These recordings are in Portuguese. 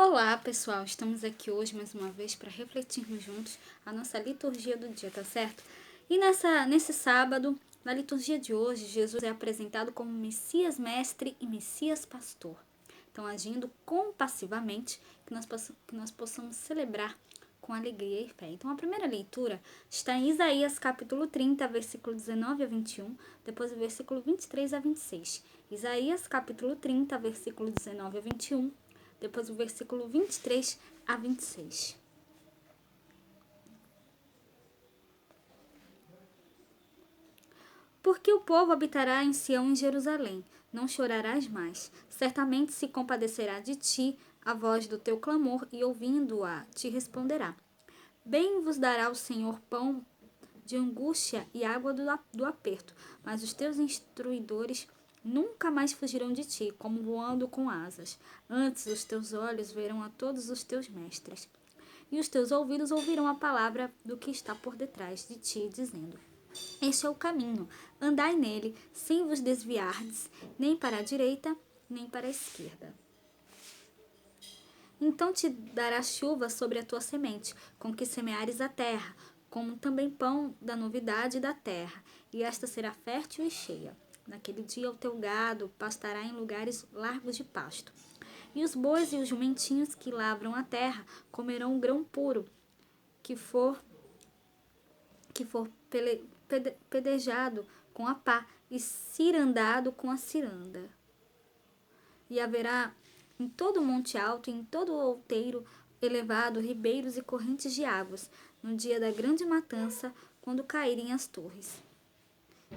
Olá, pessoal! Estamos aqui hoje mais uma vez para refletirmos juntos a nossa liturgia do dia, tá certo? E nesse sábado, na liturgia de hoje, Jesus é apresentado como Messias Mestre e Messias Pastor. Então, agindo compassivamente, que nós possamos celebrar com alegria e fé. Então, a primeira leitura está em Isaías capítulo 30, versículo 19 a 21, depois o versículo 23 a 26. Isaías capítulo 30, versículo 19 a 21, depois o versículo 23 a 26. Porque o povo habitará em Sião e Jerusalém, não chorarás mais. Certamente se compadecerá de ti a voz do teu clamor, e ouvindo-a te responderá. Bem vos dará o Senhor pão de angústia e água do aperto, mas os teus instruidores nunca mais fugirão de ti, como voando com asas. Antes os teus olhos verão a todos os teus mestres, e os teus ouvidos ouvirão a palavra do que está por detrás de ti, dizendo: Este é o caminho, andai nele, sem vos desviardes, nem para a direita, nem para a esquerda. Então te dará chuva sobre a tua semente, com que semeares a terra, como também pão da novidade da terra, e esta será fértil e cheia. Naquele dia o teu gado pastará em lugares largos de pasto, e os bois e os jumentinhos que lavram a terra comerão o grão puro, que for pedejado com a pá e cirandado com a ciranda. E haverá em todo monte alto e em todo outeiro elevado ribeiros e correntes de águas, no dia da grande matança, quando caírem as torres.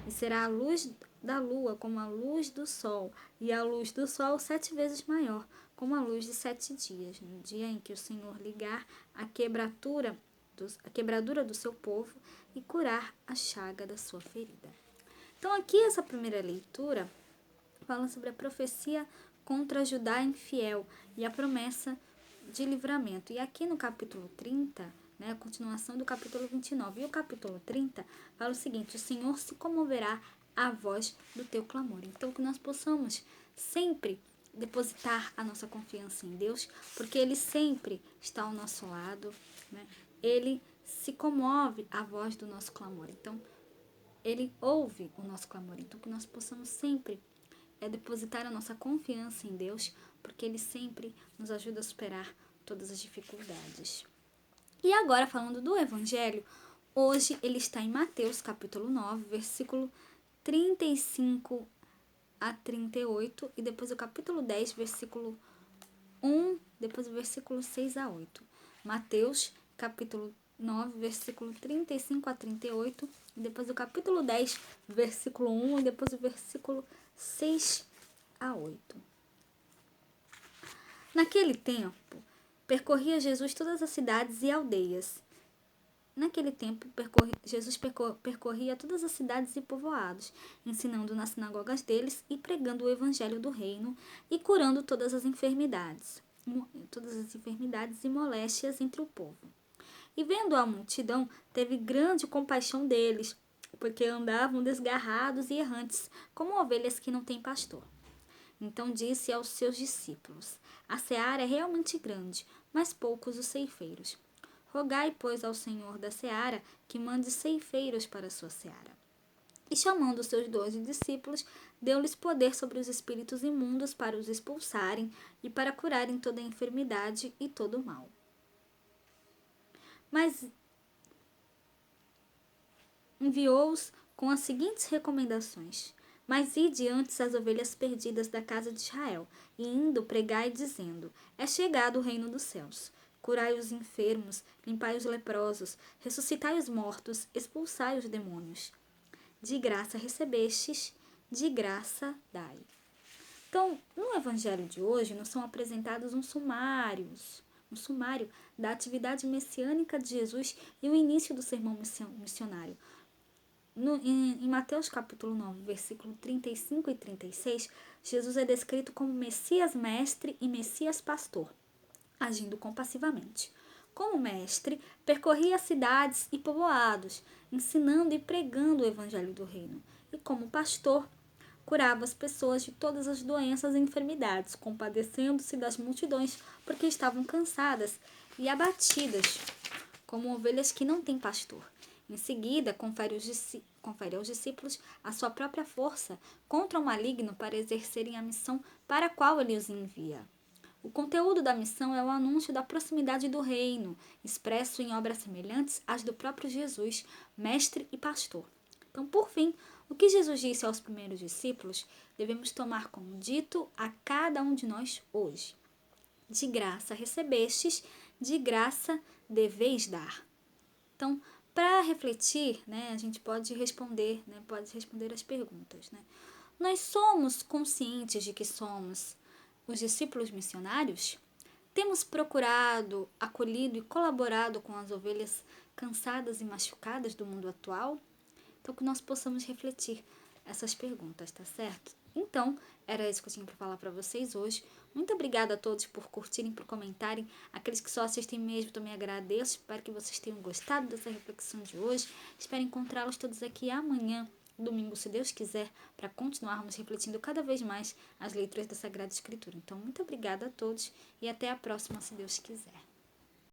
E será a luz da lua como a luz do sol, e a luz do sol 7 vezes maior, como a luz de 7 dias, no dia em que o Senhor ligar a quebradura do seu povo e curar a chaga da sua ferida. Então aqui essa primeira leitura fala sobre a profecia contra Judá infiel e a promessa de livramento. E aqui no capítulo 30, a continuação do capítulo 29 e o capítulo 30, fala o seguinte: o Senhor se comoverá à voz do teu clamor. Então que nós possamos sempre depositar a nossa confiança em Deus, porque Ele sempre está ao nosso lado, Ele se comove à voz do nosso clamor. Então, Ele ouve o nosso clamor. Então, que nós possamos sempre depositar a nossa confiança em Deus, porque Ele sempre nos ajuda a superar todas as dificuldades. E agora, falando do Evangelho, hoje ele está em Mateus, capítulo 9, versículo 35 a 38, e depois o capítulo 10, versículo 1, depois o versículo 6 a 8. Mateus, capítulo 9, versículo 35 a 38, e depois o capítulo 10, versículo 1, e depois o versículo 6 a 8. Naquele tempo, percorria Jesus todas as cidades e aldeias. Jesus percorria todas as cidades e povoados, ensinando nas sinagogas deles e pregando o evangelho do reino e curando todas as enfermidades e moléstias entre o povo. E vendo a multidão, teve grande compaixão deles, porque andavam desgarrados e errantes, como ovelhas que não têm pastor. Então disse aos seus discípulos: A seara é realmente grande, mas poucos os ceifeiros. Rogai, pois, ao Senhor da seara que mande ceifeiros para a sua seara. E chamando os seus 12 discípulos, deu-lhes poder sobre os espíritos imundos para os expulsarem e para curarem toda a enfermidade e todo o mal. Mas enviou-os com as seguintes recomendações: Mas ide antes as ovelhas perdidas da casa de Israel, e indo pregai dizendo: É chegado o reino dos céus. Curai os enfermos, limpai os leprosos, ressuscitai os mortos, expulsai os demônios. De graça recebestes, de graça dai. Então, no evangelho de hoje, nos são apresentados um sumário da atividade messiânica de Jesus e o início do sermão missionário. Em Mateus capítulo 9, versículo 35 e 36, Jesus é descrito como Messias mestre e Messias pastor, agindo compassivamente. Como mestre, percorria cidades e povoados, ensinando e pregando o evangelho do reino. E como pastor, curava as pessoas de todas as doenças e enfermidades, compadecendo-se das multidões, porque estavam cansadas e abatidas, como ovelhas que não têm pastor. Em seguida, confere aos discípulos a sua própria força contra o maligno para exercerem a missão para a qual ele os envia. O conteúdo da missão é o anúncio da proximidade do reino, expresso em obras semelhantes às do próprio Jesus, mestre e pastor. Então, por fim, o que Jesus disse aos primeiros discípulos devemos tomar como dito a cada um de nós hoje. De graça recebestes, de graça deveis dar. Então, para refletir, a gente pode responder as perguntas. Nós somos conscientes de que somos os discípulos missionários? Temos procurado, acolhido e colaborado com as ovelhas cansadas e machucadas do mundo atual? Então, que nós possamos refletir essas perguntas, tá certo? Então, era isso que eu tinha para falar para vocês hoje. Muito obrigada a todos por curtirem, por comentarem. Aqueles que só assistem mesmo, também agradeço. Espero que vocês tenham gostado dessa reflexão de hoje. Espero encontrá-los todos aqui amanhã, domingo, se Deus quiser, para continuarmos refletindo cada vez mais as leituras da Sagrada Escritura. Então, muito obrigada a todos e até a próxima, se Deus quiser.